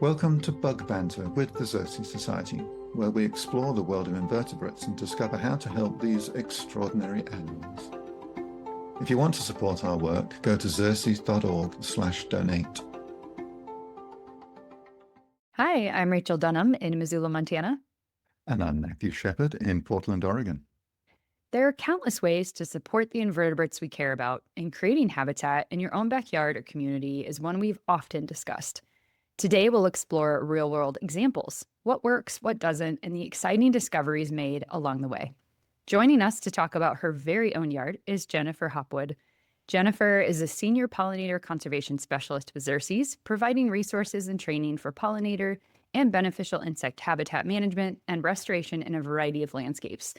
Welcome to Bug Banter with the Xerces Society, where we explore the world of invertebrates and discover how to help these extraordinary animals. If you want to support our work, go to xerces.org/donate. Hi, I'm Rachel Dunham in Missoula, Montana. And I'm Matthew Shepard in Portland, Oregon. There are countless ways to support the invertebrates we care about, and creating habitat in your own backyard or community is one we've often discussed. Today, we'll explore real world examples, what works, what doesn't, and the exciting discoveries made along the way. Joining us to talk about her very own yard is Jennifer Hopwood. Jennifer is a senior pollinator conservation specialist with Xerces, providing resources and training for pollinator and beneficial insect habitat management and restoration in a variety of landscapes.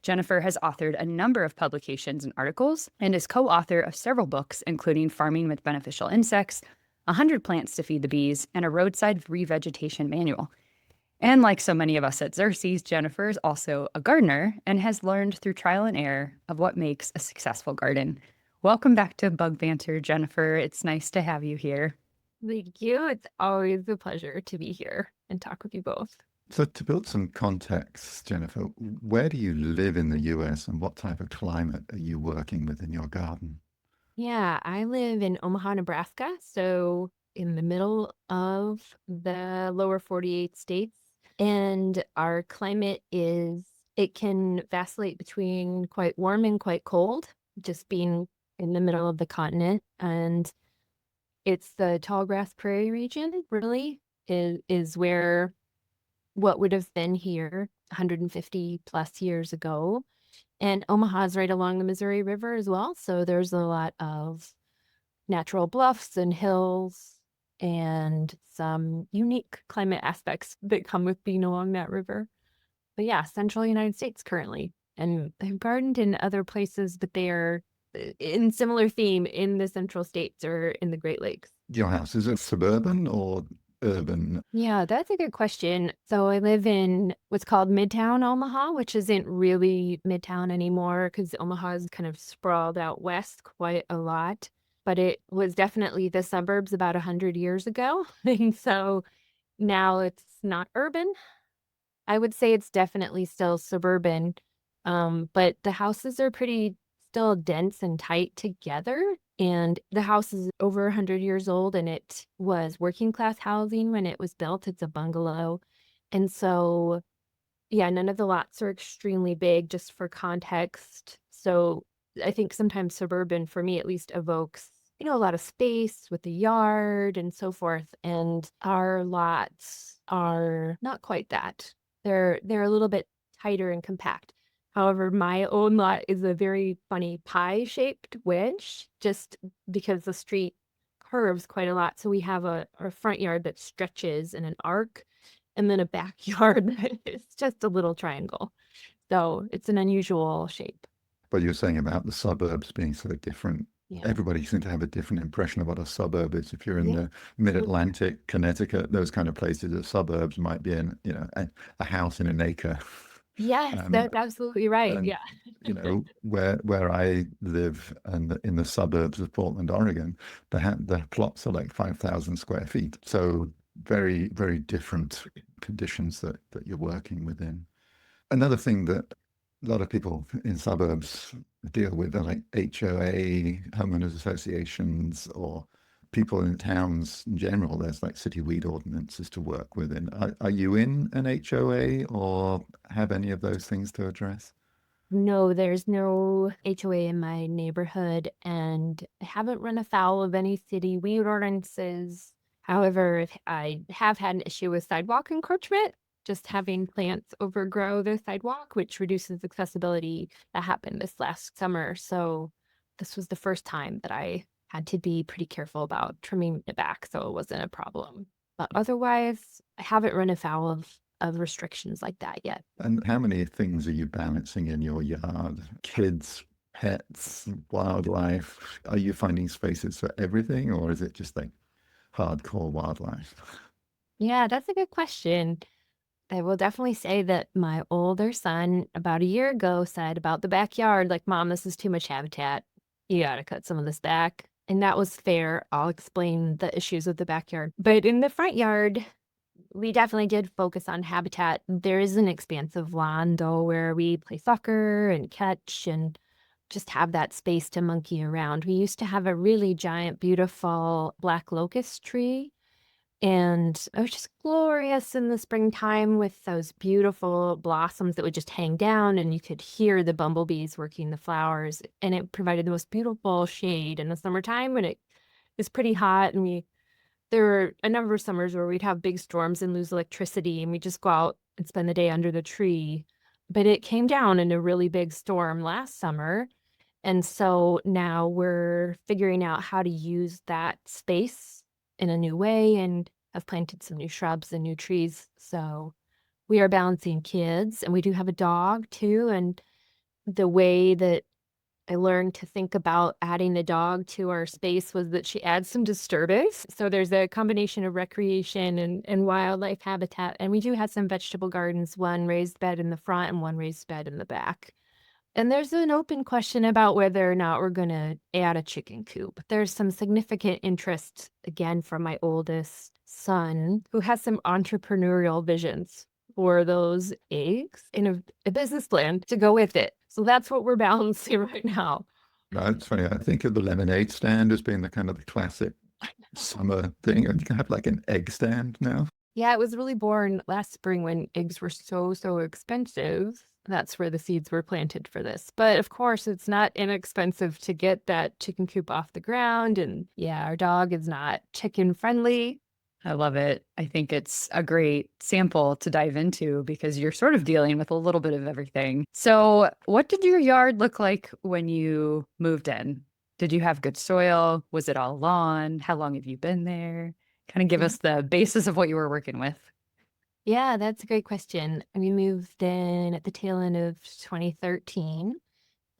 Jennifer has authored a number of publications and articles and is co-author of several books, including Farming with Beneficial Insects, 100 Plants to Feed the Bees, and a roadside revegetation manual. And like so many of us at Xerces, Jennifer is also a gardener and has learned through trial and error of what makes a successful garden. Welcome back to Bug Banter, Jennifer. It's nice to have you here. Thank you. It's always a pleasure to be here and talk with you both. So to build some context, Jennifer, where do you live in the US and what type of climate are you working with in your garden? Yeah, I live in Omaha, Nebraska, so in the middle of the lower 48 states. And our climate it can vacillate between quite warm and quite cold, just being in the middle of the continent. And it's the tall grass prairie region, really, is where what would have been here 150 plus years ago. And Omaha's right along the Missouri River as well. So there's a lot of natural bluffs and hills and some unique climate aspects that come with being along that river. But yeah, central United States currently. And I've gardened in other places, but they are in similar theme in the central states or in the Great Lakes. Your house, is it suburban or urban? Yeah, that's a good question. So I live in what's called Midtown Omaha, which isn't really Midtown anymore because Omaha is kind of sprawled out west quite a lot. But it was definitely the suburbs about 100 years ago. And so now it's not urban. I would say it's definitely still suburban. But the houses are pretty still dense and tight together. And the house is over 100 years old and it was working class housing when it was built. It's a bungalow. And so, yeah, none of the lots are extremely big, just for context. So I think sometimes suburban, for me at least, evokes, a lot of space with the yard and so forth. And our lots are not quite that. They're a little bit tighter and compact. However, my own lot is a very funny pie-shaped wedge, just because the street curves quite a lot. So we have a front yard that stretches in an arc, and then a backyard that is just a little triangle. So it's an unusual shape. But you're saying about the suburbs being so different. Yeah. Everybody seems to have a different impression of what a suburb is. If you're in Yeah. the mid-Atlantic, Connecticut, those kind of places, the suburbs might be in, a house in an acre. Yes, that's absolutely right. And, Yeah. where I live and in the suburbs of Portland, Oregon, the plots are like 5,000 square feet. So very, very different conditions that you're working within. Another thing that a lot of people in suburbs deal with are like HOA, homeowners associations, or people in towns in general. There's like city weed ordinances to work within. Are you in an HOA or have any of those things to address? No, there's no HOA in my neighborhood, and I haven't run afoul of any city weed ordinances. However, I have had an issue with sidewalk encroachment, just having plants overgrow the sidewalk, which reduces accessibility. That happened this last summer. So this was the first time that I had to be pretty careful about trimming it back, so it wasn't a problem. But otherwise, I haven't run afoul of restrictions like that yet. And how many things are you balancing in your yard? Kids, pets, wildlife? Are you finding spaces for everything, or is it just like hardcore wildlife? Yeah, that's a good question. I will definitely say that my older son about a year ago said about the backyard, like, Mom, this is too much habitat. You got to cut some of this back. And that was fair. I'll explain the issues with the backyard. But in the front yard, we definitely did focus on habitat. There is an expansive lawn, though, where we play soccer and catch and just have that space to monkey around. We used to have a really giant, beautiful black locust tree, and it was just glorious in the springtime with those beautiful blossoms that would just hang down, and you could hear the bumblebees working the flowers, and it provided the most beautiful shade in the summertime when it was pretty hot, and there were a number of summers where we'd have big storms and lose electricity, and we'd just go out and spend the day under the tree. But it came down in a really big storm last summer, and so now we're figuring out how to use that space in a new way and have planted some new shrubs and new trees. So we are balancing kids, and we do have a dog too. And the way that I learned to think about adding a dog to our space was that she adds some disturbance. So there's a combination of recreation and wildlife habitat. And we do have some vegetable gardens, one raised bed in the front and one raised bed in the back. And there's an open question about whether or not we're going to add a chicken coop. There's some significant interest, again, from my oldest son, who has some entrepreneurial visions for those eggs in a business plan to go with it. So that's what we're balancing right now. It's funny. I think of the lemonade stand as being the kind of the classic summer thing. And you can have like an egg stand now. Yeah, it was really born last spring when eggs were so expensive. That's where the seeds were planted for this. But of course, it's not inexpensive to get that chicken coop off the ground. And yeah, our dog is not chicken friendly. I love it. I think it's a great sample to dive into because you're sort of dealing with a little bit of everything. So, what did your yard look like when you moved in? Did you have good soil? Was it all lawn? How long have you been there? Kind of give us the basis of what you were working with. Yeah, that's a great question. We moved in at the tail end of 2013,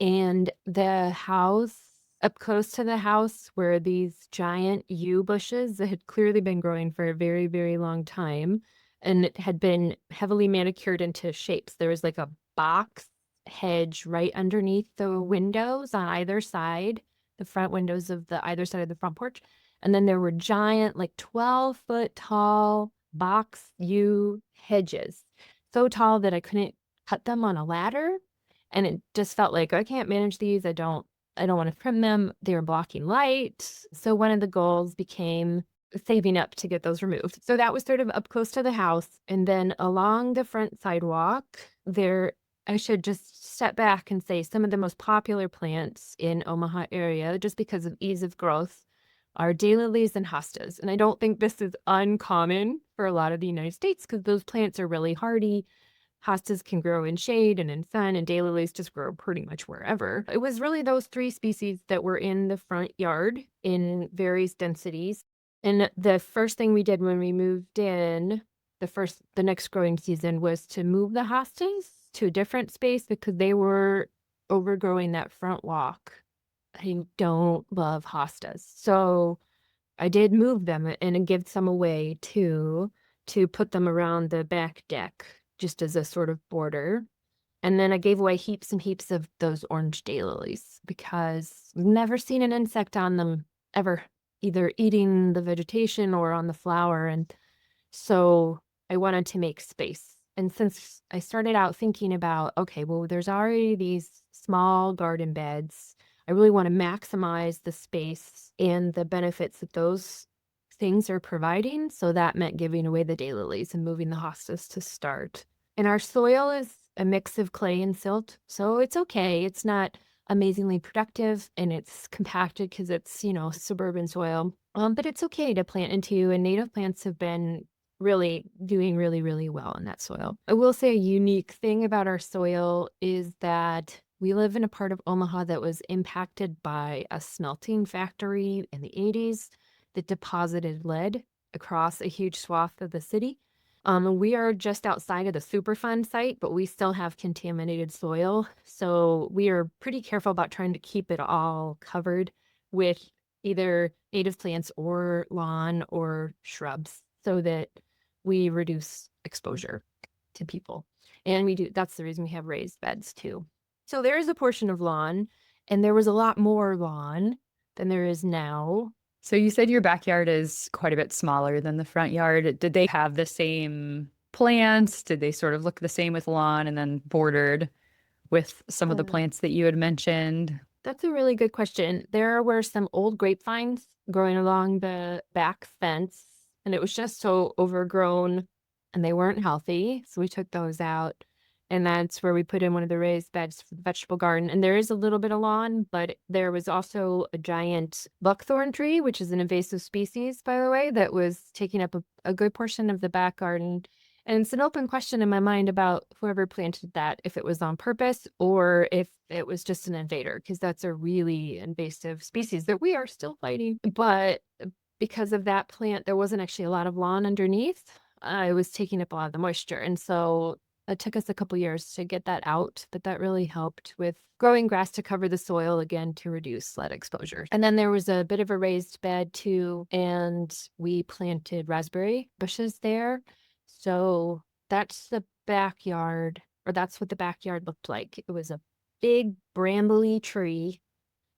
and the house, up close to the house, were these giant yew bushes that had clearly been growing for a very, very long time, and it had been heavily manicured into shapes. There was like a box hedge right underneath the windows on either side, the front windows of the either side of the front porch. And then there were giant, like 12-foot tall box yew hedges, so tall that I couldn't cut them on a ladder. And it just felt like I can't manage these. I don't want to trim them. They were blocking light. So one of the goals became saving up to get those removed. So that was sort of up close to the house. And then along the front sidewalk, I should just step back and say some of the most popular plants in Omaha area, just because of ease of growth, are daylilies and hostas. And I don't think this is uncommon for a lot of the United States because those plants are really hardy. Hostas can grow in shade and in sun, and daylilies just grow pretty much wherever. It was really those three species that were in the front yard in various densities. And the first thing we did when we moved in, the next growing season, was to move the hostas to a different space because they were overgrowing that front walk. I don't love hostas. So I did move them and give some away too, to put them around the back deck, just as a sort of border. And then I gave away heaps and heaps of those orange daylilies because I've never seen an insect on them ever, either eating the vegetation or on the flower. And so I wanted to make space. And since I started out thinking about, okay, well, there's already these small garden beds, I really want to maximize the space and the benefits that those things are providing. So that meant giving away the daylilies and moving the hostas to start. And our soil is a mix of clay and silt. So it's okay. It's not amazingly productive and it's compacted because it's, suburban soil. But it's okay to plant into, and native plants have been really doing really, really well in that soil. I will say a unique thing about our soil is that we live in a part of Omaha that was impacted by a smelting factory in the 80s that deposited lead across a huge swath of the city. We are just outside of the Superfund site, but we still have contaminated soil. So we are pretty careful about trying to keep it all covered with either native plants or lawn or shrubs so that we reduce exposure to people. And that's the reason we have raised beds too. So there is a portion of lawn, and there was a lot more lawn than there is now. So you said your backyard is quite a bit smaller than the front yard. Did they have the same plants? Did they sort of look the same with lawn and then bordered with some of the Uh, plants that you had mentioned? That's a really good question. There were some old grapevines growing along the back fence, and it was just so overgrown and they weren't healthy. So we took those out. And that's where we put in one of the raised beds for the vegetable garden. And there is a little bit of lawn, but there was also a giant buckthorn tree, which is an invasive species, by the way, that was taking up a good portion of the back garden. And it's an open question in my mind about whoever planted that, if it was on purpose or if it was just an invader, because that's a really invasive species that we are still fighting. But because of that plant, there wasn't actually a lot of lawn underneath. It was taking up a lot of the moisture. And so it took us a couple years to get that out, but that really helped with growing grass to cover the soil again to reduce lead exposure. And then there was a bit of a raised bed too, and we planted raspberry bushes there. So that's the backyard, or that's what the backyard looked like. It was a big brambly tree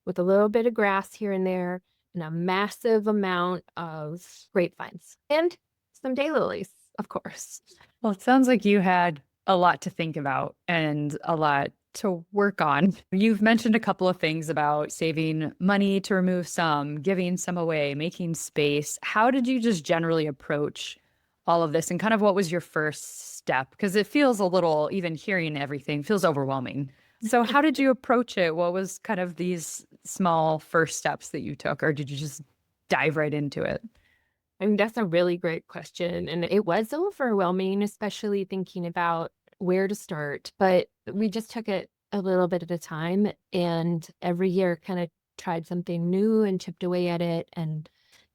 with a little bit of grass here and there and a massive amount of grapevines and some daylilies, of course. Well, it sounds like you had a lot to think about and a lot to work on. You've mentioned a couple of things about saving money to remove some, giving some away, making space. How did you just generally approach all of this? And kind of what was your first step? Because it feels a little, even hearing everything feels overwhelming. So how did you approach it? What was kind of these small first steps that you took, or did you just dive right into it? I mean, that's a really great question. And it was overwhelming, especially thinking about where to start. But we just took it a little bit at a time and every year kind of tried something new and chipped away at it. And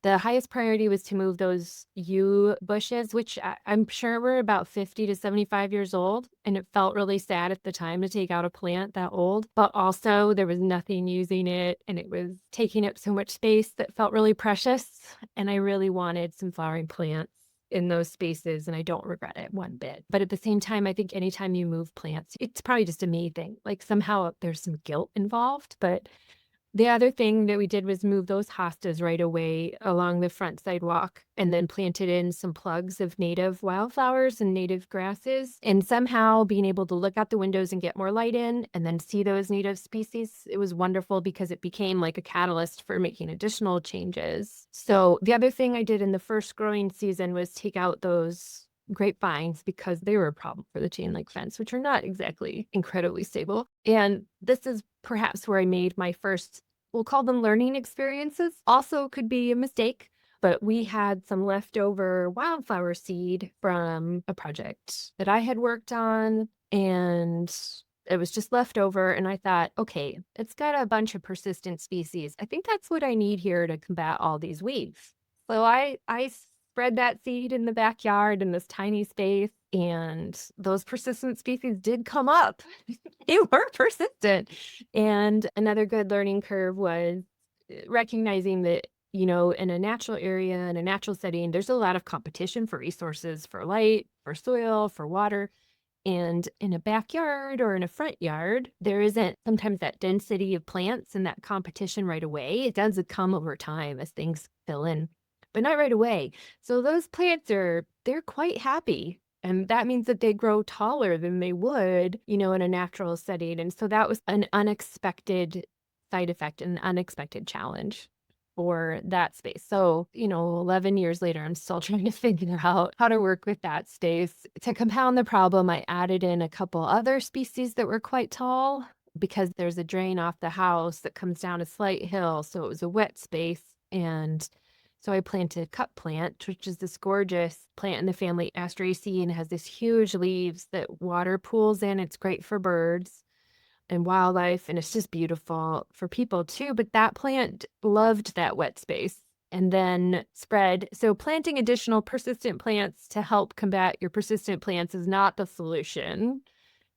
the highest priority was to move those yew bushes, which I'm sure were about 50 to 75 years old. And it felt really sad at the time to take out a plant that old. But also, there was nothing using it, and it was taking up so much space that felt really precious. And I really wanted some flowering plants in those spaces, and I don't regret it one bit. But at the same time, I think anytime you move plants, it's probably just a me thing. Like somehow there's some guilt involved, but the other thing that we did was move those hostas right away along the front sidewalk and then planted in some plugs of native wildflowers and native grasses. And somehow being able to look out the windows and get more light in and then see those native species, it was wonderful because it became like a catalyst for making additional changes. So the other thing I did in the first growing season was take out those grapevines because they were a problem for the chain link fence, which are not exactly incredibly stable. And this is perhaps where I made my first, we'll call them learning experiences. Also could be a mistake, but we had some leftover wildflower seed from a project that I had worked on, and it was just left over. And I thought, okay, it's got a bunch of persistent species. I think that's what I need here to combat all these weeds. So I spread that seed in the backyard in this tiny space, and those persistent species did come up. They were persistent. And another good learning curve was recognizing that, you know, in a natural area, in a natural setting, there's a lot of competition for resources, for light, for soil, for water. And in a backyard or in a front yard, there isn't sometimes that density of plants and that competition right away. It does come over time as things fill in, but not right away. So those plants they're quite happy. And that means that they grow taller than they would, you know, in a natural setting. And so that was an unexpected side effect, an unexpected challenge for that space. So, you know, 11 years later, I'm still trying to figure out how to work with that space. To compound the problem, I added in a couple other species that were quite tall because there's a drain off the house that comes down a slight hill. So it was a wet space. And so I planted cup plant, which is this gorgeous plant in the family Asteraceae, and has this huge leaves that water pools in. It's great for birds and wildlife, and it's just beautiful for people too. But that plant loved that wet space and then spread. So planting additional persistent plants to help combat your persistent plants is not the solution,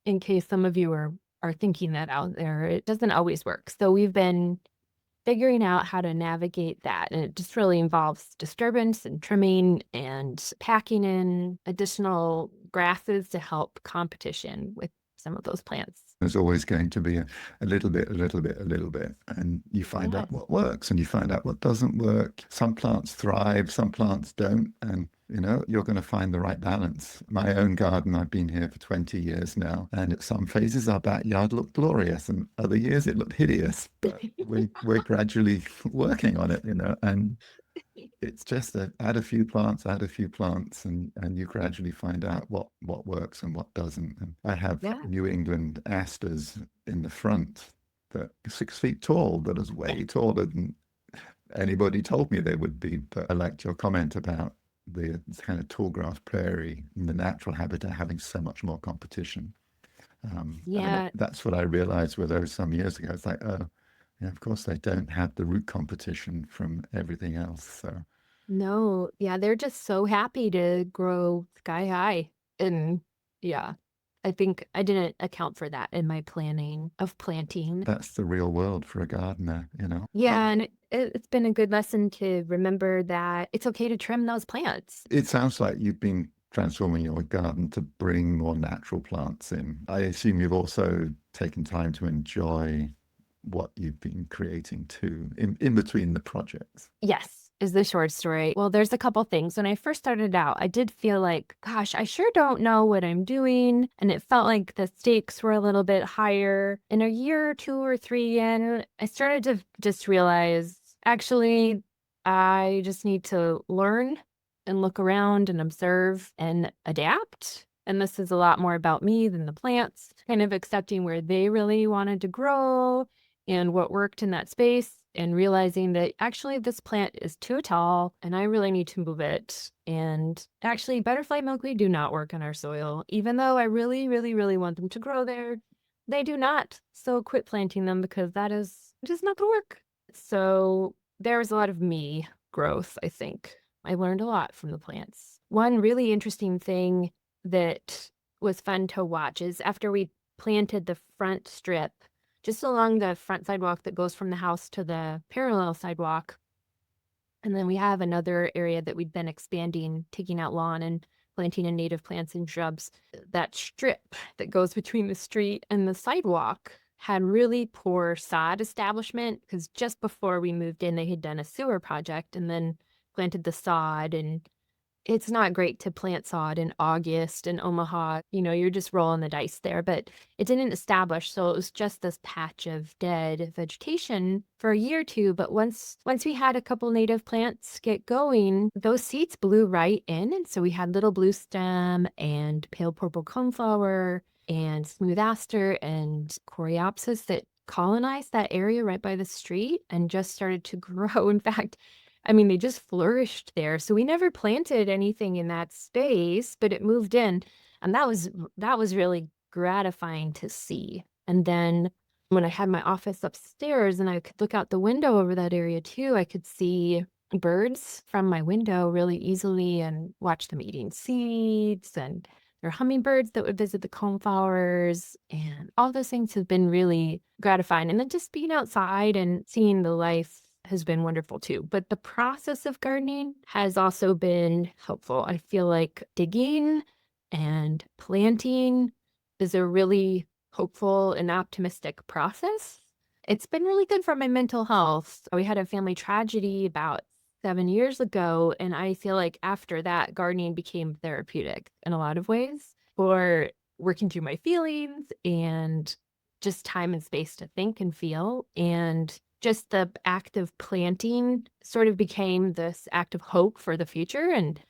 in case some of you are thinking that out there. It doesn't always work. So we've been figuring out how to navigate that. And it just really involves disturbance and trimming and packing in additional grasses to help competition with some of those plants. There's always going to be a little bit, and you find out what works and you find out what doesn't work. Some plants thrive, some plants don't, and you're going to find the right balance. My own garden, I've been here for 20 years now, and at some phases our backyard looked glorious, and other years it looked hideous. But we're gradually working on it, and it's just add a few plants, and you gradually find out what works and what doesn't. And I have New England asters in the front that are 6 feet tall, that is way taller than anybody told me they would be. But I liked your comment about the kind of tall grass prairie and the natural habitat having so much more competition. That's what I realized with those some years ago. It's like, oh, yeah, of course they don't have the root competition from everything else. So no, they're just so happy to grow sky high. And I think I didn't account for that in my planning of planting. That's the real world for a gardener, Yeah, and it's been a good lesson to remember that it's okay to trim those plants. It sounds like you've been transforming your garden to bring more natural plants in. I assume you've also taken time to enjoy what you've been creating too, in between the projects. Yes, is the short story. Well, there's a couple things. When I first started out, I did feel like, gosh, I sure don't know what I'm doing. And it felt like the stakes were a little bit higher. In a year or 2 or 3 in, I started to just realize, actually, I just need to learn and look around and observe and adapt. And this is a lot more about me than the plants, kind of accepting where they really wanted to grow and what worked in that space, and realizing that actually this plant is too tall and I really need to move it. And actually, butterfly milkweed do not work in our soil. Even though I really, really, really want them to grow there, they do not. So quit planting them, because that is just not going to work. So there was a lot of me growth, I think. I learned a lot from the plants. One really interesting thing that was fun to watch is after we planted the front strip, just along the front sidewalk that goes from the house to the parallel sidewalk. And then we have another area that we've been expanding, taking out lawn and planting in native plants and shrubs. That strip that goes between the street and the sidewalk had really poor sod establishment, because just before we moved in, they had done a sewer project and then planted the sod. And it's not great to plant sod in August in Omaha. You're just rolling the dice there, but it didn't establish. So it was just this patch of dead vegetation for a year or two. But once we had a couple native plants get going, those seeds blew right in. And so we had little blue stem and pale purple coneflower and smooth aster and coreopsis that colonized that area right by the street and just started to grow. In fact, they just flourished there. So we never planted anything in that space, but it moved in. And that was really gratifying to see. And then when I had my office upstairs and I could look out the window over that area too, I could see birds from my window really easily and watch them eating seeds. And there are hummingbirds that would visit the coneflowers. And all those things have been really gratifying. And then just being outside and seeing the life has been wonderful too. But the process of gardening has also been helpful. I feel like digging and planting is a really hopeful and optimistic process. It's been really good for my mental health. We had a family tragedy about 7 years ago, and I feel like after that, gardening became therapeutic in a lot of ways for working through my feelings and just time and space to think and feel. And just the act of planting sort of became this act of hope for the future. And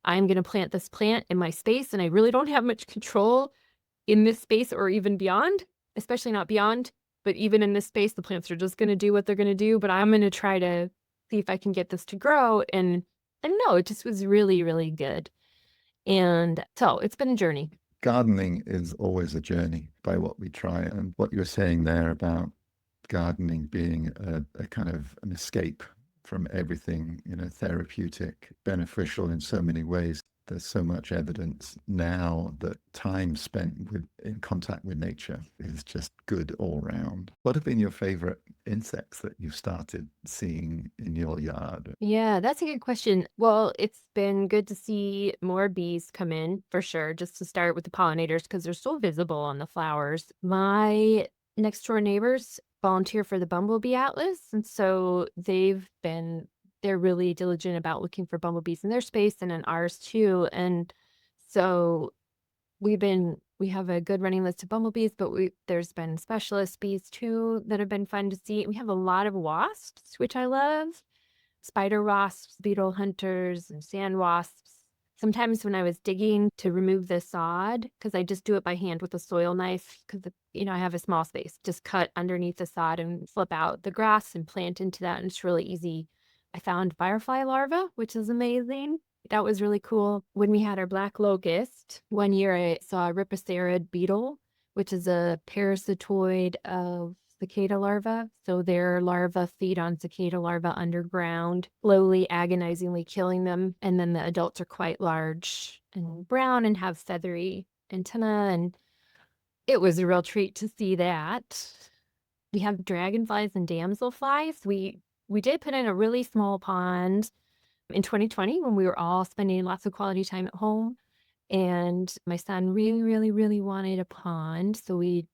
I'm going to plant this plant in my space, and I really don't have much control in this space or even beyond, especially not beyond. But even in this space, the plants are just going to do what they're going to do. But I'm going to try to see if I can get this to grow. And no, it just was really, really good. And so it's been a journey. Gardening is always a journey by what we try. And what you were saying there about gardening being a kind of an escape from everything, therapeutic, beneficial in so many ways. there's so much evidence now that time spent in contact with nature is just good all round. What have been your favorite insects that you've started seeing in your yard? Yeah, that's a good question. Well, it's been good to see more bees come in for sure, just to start with the pollinators because they're so visible on the flowers. My next door neighbors volunteer for the Bumblebee Atlas, and so they're really diligent about looking for bumblebees in their space and in ours too. And so we have a good running list of bumblebees, but there's been specialist bees too that have been fun to see. We have a lot of wasps, which I love. Spider wasps, beetle hunters, and sand wasps. Sometimes when I was digging to remove the sod, because I just do it by hand with a soil knife, because I have a small space, just cut underneath the sod and flip out the grass and plant into that, and it's really easy. I found firefly larvae, which is amazing. That was really cool. When we had our black locust, one year I saw a rhipisarid beetle, which is a parasitoid of cicada larvae. So their larvae feed on cicada larvae underground, slowly, agonizingly killing them. And then the adults are quite large and brown and have feathery antenna. And it was a real treat to see that. We have dragonflies and damselflies. We did put in a really small pond in 2020 when we were all spending lots of quality time at home. And my son really, really, really wanted a pond. So we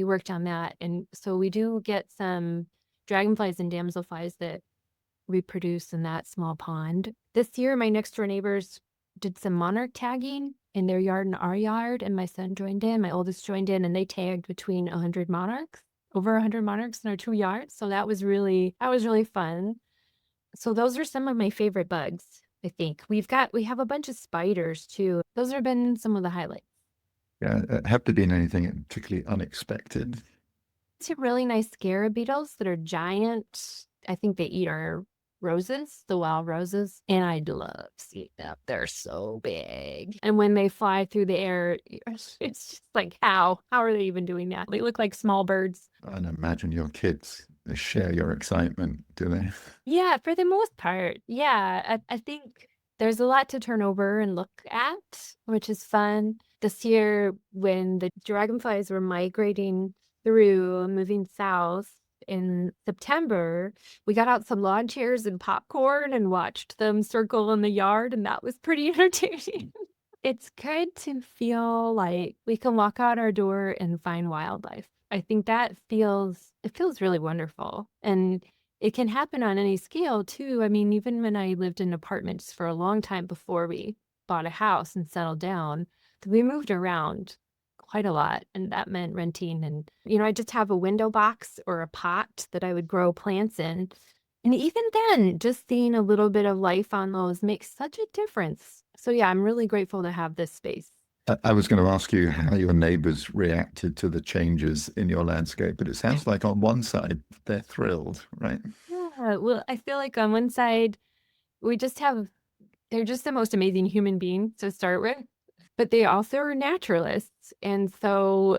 worked on that. And so we do get some dragonflies and damselflies that reproduce in that small pond. This year, my next door neighbors did some monarch tagging in their yard and our yard. And my son joined in, my oldest joined in, and they tagged between 100 monarchs, over 100 monarchs in our 2 yards. So that was really fun. So those are some of my favorite bugs, I think. We have a bunch of spiders too. Those have been some of the highlights. Yeah, have there been anything particularly unexpected? Some really nice scarab beetles that are giant. I think they eat our roses, the wild roses, and I'd love seeing them. They're so big. And when they fly through the air, it's just like, how are they even doing that? They look like small birds. And imagine your kids, they share your excitement, do they? Yeah, for the most part. Yeah, I think there's a lot to turn over and look at, which is fun. This year, when the dragonflies were migrating through, moving south in September, we got out some lawn chairs and popcorn and watched them circle in the yard, and that was pretty entertaining. It's good to feel like we can walk out our door and find wildlife. I think it feels really wonderful. And it can happen on any scale too. I mean, even when I lived in apartments for a long time before we bought a house and settled down, we moved around quite a lot. And that meant renting. And, I just have a window box or a pot that I would grow plants in. And even then, just seeing a little bit of life on those makes such a difference. So yeah, I'm really grateful to have this space. I was going to ask you how your neighbors reacted to the changes in your landscape, but it sounds like on one side, they're thrilled, right? Yeah, well, I feel like on one side, they're just the most amazing human beings to start with, but they also are naturalists. And so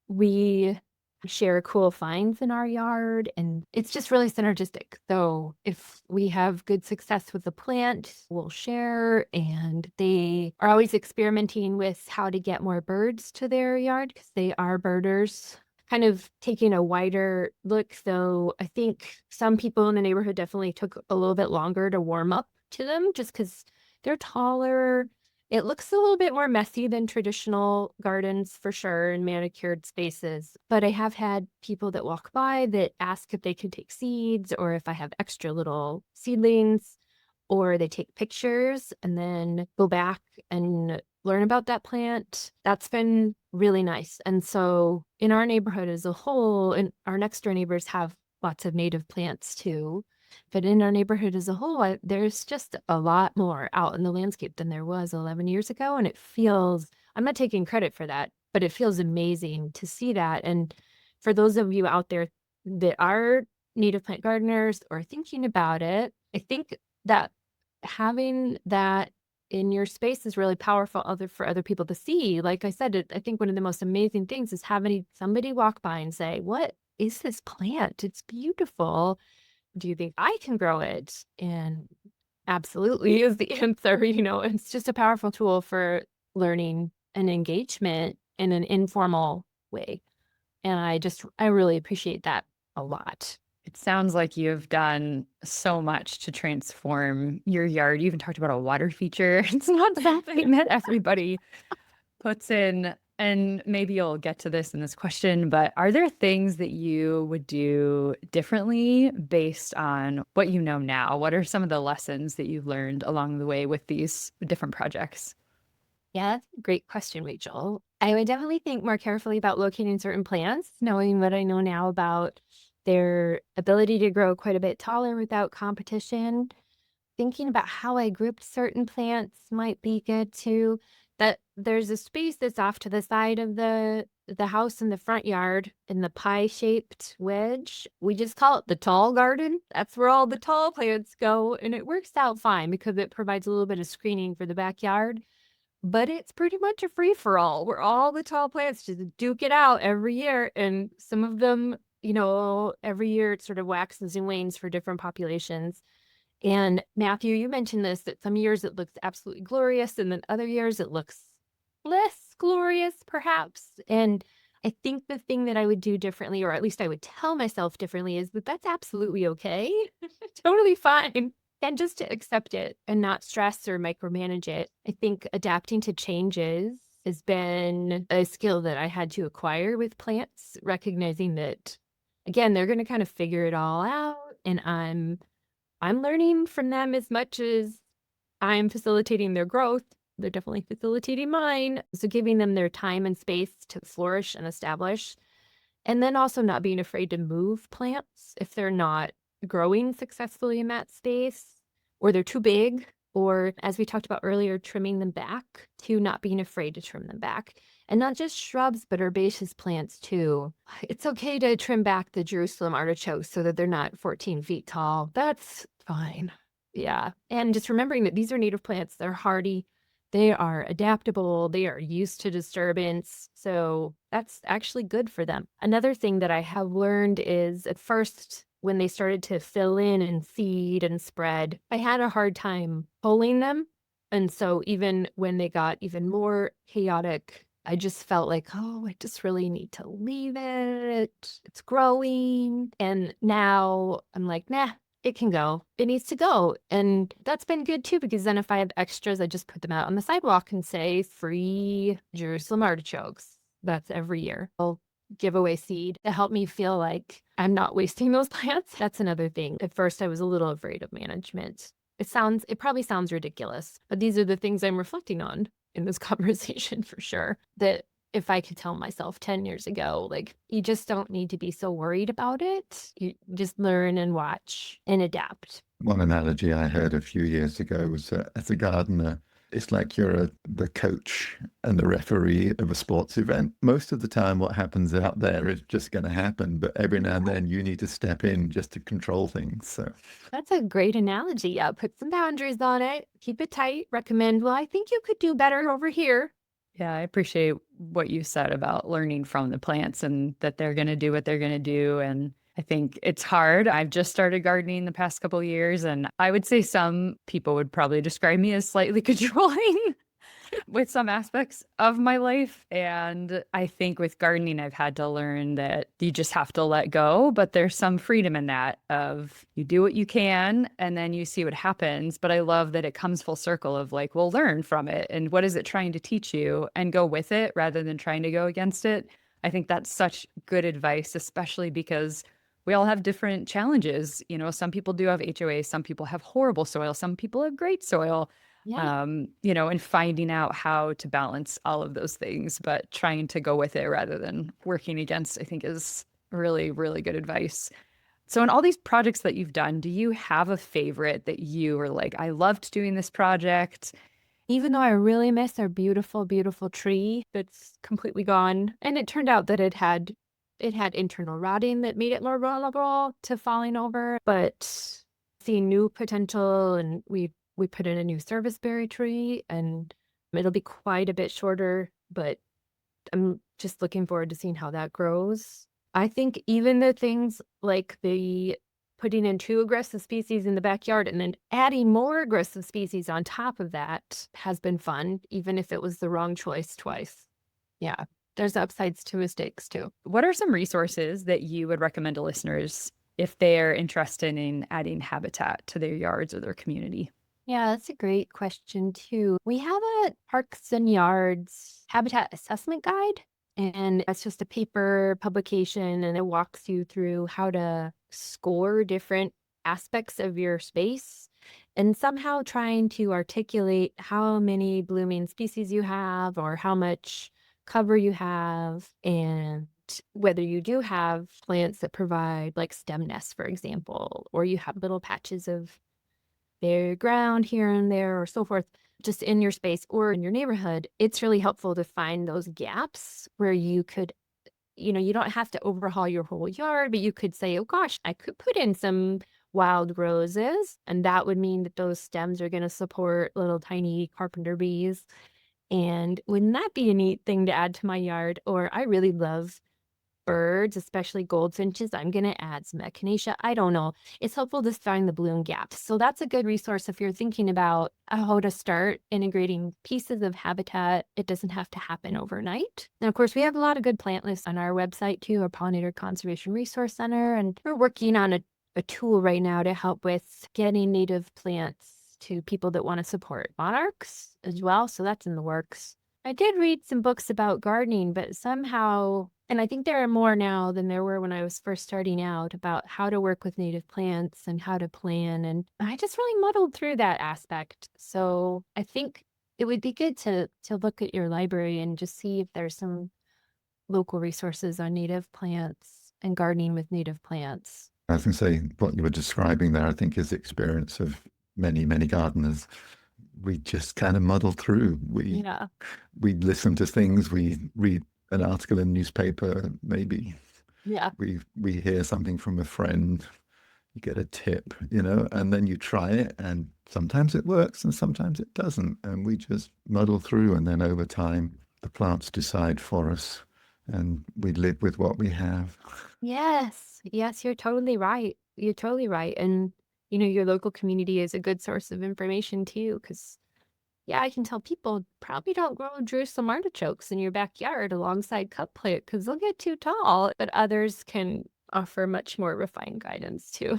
we share cool finds in our yard, and it's just really synergistic. So if we have good success with the plant, we'll share, and they are always experimenting with how to get more birds to their yard because they are birders, kind of taking a wider look. So I think some people in the neighborhood definitely took a little bit longer to warm up to them just because they're taller. It looks a little bit more messy than traditional gardens for sure and manicured spaces. But I have had people that walk by that ask if they can take seeds or if I have extra little seedlings, or they take pictures and then go back and learn about that plant. That's been really nice. And so in our neighborhood as a whole, and our next door neighbors have lots of native plants too. But in our neighborhood as a whole, there's just a lot more out in the landscape than there was 11 years ago. And I'm not taking credit for that, but it feels amazing to see that. And for those of you out there that are native plant gardeners or thinking about it, I think that having that in your space is really powerful for other people to see. Like I said, I think one of the most amazing things is having somebody walk by and say, "What is this plant? It's beautiful. Do you think I can grow it?" And absolutely is the answer. It's just a powerful tool for learning and engagement in an informal way. And I really appreciate that a lot. It sounds like you've done so much to transform your yard. You even talked about a water feature. It's not something that everybody puts in. And maybe you'll get to this in this question, but are there things that you would do differently based on what you know now? What are some of the lessons that you've learned along the way with these different projects? Yeah, that's a great question, Rachel. I would definitely think more carefully about locating certain plants, knowing what I know now about their ability to grow quite a bit taller without competition. Thinking about how I grouped certain plants might be good too. That there's a space that's off to the side of the house in the front yard in the pie-shaped wedge. We just call it the tall garden. That's where all the tall plants go, and it works out fine because it provides a little bit of screening for the backyard. But it's pretty much a free-for-all where all the tall plants just duke it out every year, and some of them, every year it sort of waxes and wanes for different populations. And Matthew, you mentioned this, that some years it looks absolutely glorious, and then other years it looks less glorious, perhaps. And I think the thing that I would do differently, or at least I would tell myself differently, is that that's absolutely okay. Totally fine. And just to accept it and not stress or micromanage it. I think adapting to changes has been a skill that I had to acquire with plants, recognizing that, again, they're going to kind of figure it all out. And I'm learning from them as much as I'm facilitating their growth. They're definitely facilitating mine. So giving them their time and space to flourish and establish. And then also not being afraid to move plants if they're not growing successfully in that space, or they're too big, or as we talked about earlier, trimming them back, to not being afraid to trim them back. And not just shrubs, but herbaceous plants too. It's okay to trim back the Jerusalem artichokes so that they're not 14 feet tall. That's fine. Yeah. And just remembering that these are native plants. They're hardy. They are adaptable. They are used to disturbance. So that's actually good for them. Another thing that I have learned is at first, when they started to fill in and seed and spread, I had a hard time pulling them. And so even when they got even more chaotic, I just felt like, oh, I just really need to leave it. It's growing. And now I'm like, nah, it can go. It needs to go. And that's been good too, because then if I have extras, I just put them out on the sidewalk and say free Jerusalem artichokes. That's every year. I'll give away seed to help me feel like I'm not wasting those plants. That's another thing. At first, I was a little afraid of management. It probably sounds ridiculous, but these are the things I'm reflecting on in this conversation for sure. That if I could tell myself 10 years ago, like, you just don't need to be so worried about it. You just learn and watch and adapt. One analogy I heard a few years ago was as a gardener, it's like you're the coach and the referee of a sports event. Most of the time, what happens out there is just going to happen, but every now and then you need to step in just to control things. So That's a great analogy. Yeah, put some boundaries on it, keep it tight, recommend, well, I think you could do better over here. Yeah, I appreciate what you said about learning from the plants and that they're going to do what they're going to do. And I think it's hard. I've just started gardening the past couple of years, and I would say some people would probably describe me as slightly controlling with some aspects of my life. And I think with gardening, I've had to learn that you just have to let go, but there's some freedom in that of you do what you can and then you see what happens. But I love that it comes full circle of like, we'll learn from it. And what is it trying to teach you, and go with it rather than trying to go against it. I think that's such good advice, especially because we all have different challenges. Some people do have HOA, some people have horrible soil, some people have great soil. Yeah. And finding out how to balance all of those things, but trying to go with it rather than working against, I think is really, really good advice. So in all these projects that you've done, do you have a favorite that you were like, I loved doing this project? Even though I really miss our beautiful, beautiful tree that's completely gone. And it turned out that it had internal rotting that made it more vulnerable to falling over, but seeing new potential, and we put in a new serviceberry tree, and it'll be quite a bit shorter, but I'm just looking forward to seeing how that grows. I think even the things like the putting in 2 aggressive species in the backyard and then adding more aggressive species on top of that has been fun, even if it was the wrong choice twice. Yeah, there's upsides to mistakes too. What are some resources that you would recommend to listeners if they're interested in adding habitat to their yards or their community? Yeah, that's a great question too. We have a Parks and Yards habitat assessment guide, and that's just a paper publication, and it walks you through how to score different aspects of your space and somehow trying to articulate how many blooming species you have or how much cover you have and whether you do have plants that provide like stem nests, for example, or you have little patches of bare ground here and there or so forth, just in your space or in your neighborhood. It's really helpful to find those gaps where you could, you don't have to overhaul your whole yard, but you could say, oh gosh, I could put in some wild roses. And that would mean that those stems are going to support little tiny carpenter bees. And wouldn't that be a neat thing to add to my yard? Or I really love birds, especially goldfinches. I'm going to add some echinacea. I don't know. It's helpful to find the bloom gaps. So that's a good resource if you're thinking about how to start integrating pieces of habitat. It doesn't have to happen overnight. And of course, we have a lot of good plant lists on our website too, our Pollinator Conservation Resource Center. And we're working on a tool right now to help with getting native plants to people that want to support monarchs as well. So that's in the works. I did read some books about gardening, but somehow, and I think there are more now than there were when I was first starting out about how to work with native plants and how to plan. And I just really muddled through that aspect. So I think it would be good to look at your library and just see if there's some local resources on native plants and gardening with native plants. I was going to say, what you were describing there, I think, is the experience of many, many gardeners. We just kind of muddle through. We listen to things, we read an article in the newspaper, maybe. Yeah. We hear something from a friend, you get a tip, and then you try it, and sometimes it works and sometimes it doesn't. And we just muddle through, and then over time, the plants decide for us, and we live with what we have. Yes, you're totally right. You're totally right. And, your local community is a good source of information too, because I can tell people probably don't grow Jerusalem artichokes in your backyard alongside cup plant because they'll get too tall, but others can offer much more refined guidance too.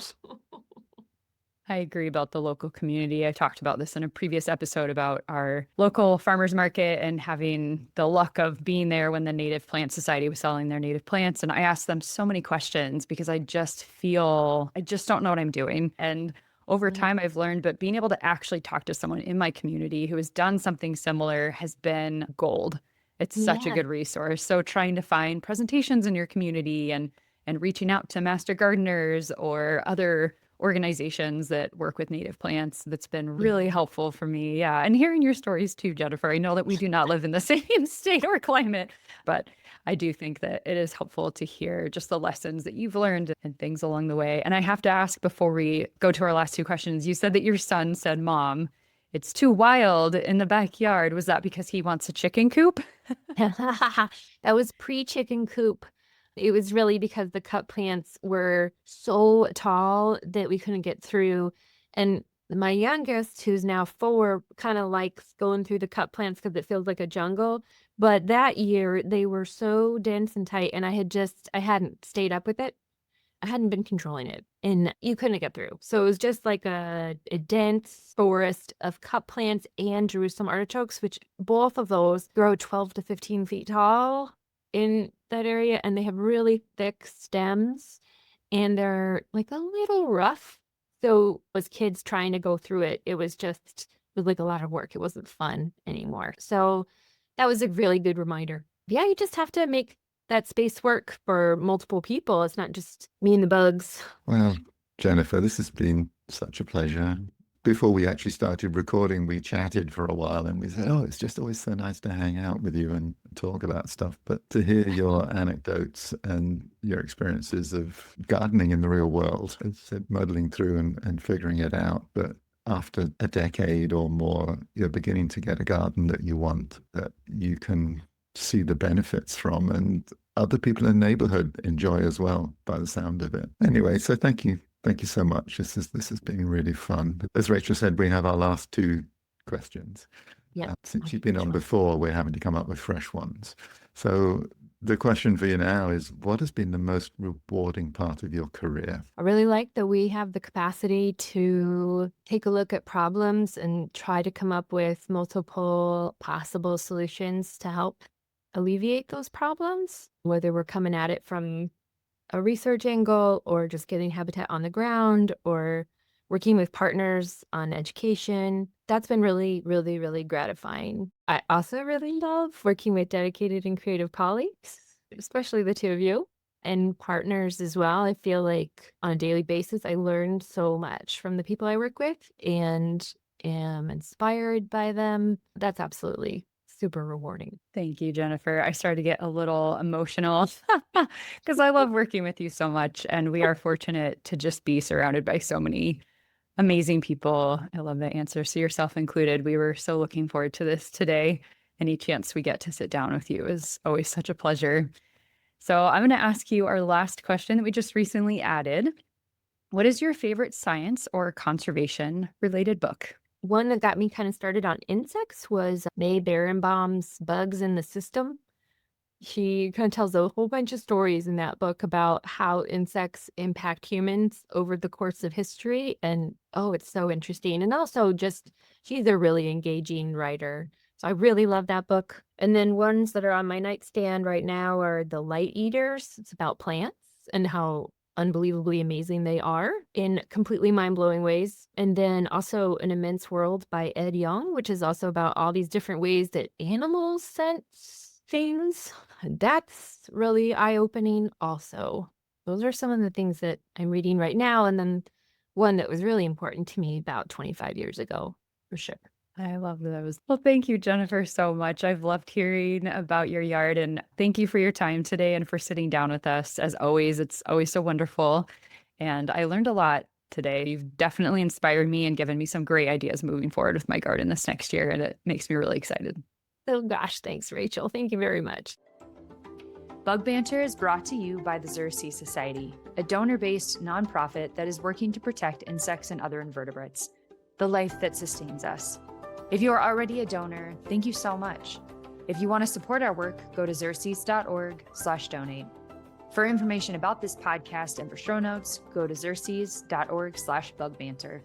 I agree about the local community. I talked about this in a previous episode about our local farmers market and having the luck of being there when the Native Plant Society was selling their native plants. And I asked them so many questions because I just don't know what I'm doing. And over time, I've learned, but being able to actually talk to someone in my community who has done something similar has been gold. It's such a good resource. So trying to find presentations in your community and reaching out to master gardeners or other organizations that work with native plants, that's been really helpful for me. Yeah. And hearing your stories too, Jennifer. I know that we do not live in the same state or climate, but I do think that it is helpful to hear just the lessons that you've learned and things along the way. And I have to ask before we go to our last 2 questions, you said that your son said, Mom, it's too wild in the backyard. Was that because he wants a chicken coop? That was pre-chicken coop. It was really because the cup plants were so tall that we couldn't get through. And my youngest, who's now 4, kind of likes going through the cup plants because it feels like a jungle. But that year, they were so dense and tight, and I hadn't stayed up with it. I hadn't been controlling it, and you couldn't get through. So it was just like a dense forest of cup plants and Jerusalem artichokes, which both of those grow 12 to 15 feet tall in that area, and they have really thick stems, and they're like a little rough. So as kids trying to go through it, it was like a lot of work. It wasn't fun anymore. So that was a really good reminder. Yeah, you just have to make that space work for multiple people. It's not just me and the bugs. Well, Jennifer, this has been such a pleasure. Before we actually started recording, we chatted for a while and we said, oh, it's just always so nice to hang out with you and talk about stuff. But to hear your anecdotes and your experiences of gardening in the real world, as I said, muddling through and figuring it out. But after a decade or more, you're beginning to get a garden that you want, that you can see the benefits from, and other people in the neighborhood enjoy as well, by the sound of it. Anyway, so thank you Thank you so much. This has been really fun. As Rachel said, we have our last two questions. Yeah. Since you've been on before, we're having to come up with fresh ones. So the question for you now is, what has been the most rewarding part of your career? I really like that we have the capacity to take a look at problems and try to come up with multiple possible solutions to help alleviate those problems, whether we're coming at it from a research angle or just getting habitat on the ground or working with partners on education. That's been really, really, really gratifying. I also really love working with dedicated and creative colleagues, especially the two of you, and partners as well. I feel like on a daily basis, I learn so much from the people I work with and am inspired by them. That's absolutely super rewarding. Thank you, Jennifer. I started to get a little emotional because I love working with you so much. And we are fortunate to just be surrounded by so many amazing people. I love that answer. So yourself included. We were so looking forward to this today. Any chance we get to sit down with you is always such a pleasure. So I'm going to ask you our last question that we just recently added. What is your favorite science or conservation related book? One that got me kind of started on insects was May Berenbaum's Bugs in the System. She kind of tells a whole bunch of stories in that book about how insects impact humans over the course of history. And it's so interesting. And also just, she's a really engaging writer. So I really love that book. And then ones that are on my nightstand right now are The Light Eaters. It's about plants and how unbelievably amazing they are in completely mind-blowing ways. And then also An Immense World by Ed Young, which is also about all these different ways that animals sense things. That's really eye-opening also. Those are some of the things that I'm reading right now. And then one that was really important to me about 25 years ago, for sure. I love those. Well, thank you, Jennifer, so much. I've loved hearing about your yard, and thank you for your time today and for sitting down with us. As always, it's always so wonderful. And I learned a lot today. You've definitely inspired me and given me some great ideas moving forward with my garden this next year, and it makes me really excited. Oh gosh, thanks, Rachel. Thank you very much. Bug Banter is brought to you by the Xerces Society, a donor-based nonprofit that is working to protect insects and other invertebrates, the life that sustains us. If you are already a donor, thank you so much. If you want to support our work, go to xerces.org/donate. For information about this podcast and for show notes, go to xerces.org/bugbanter.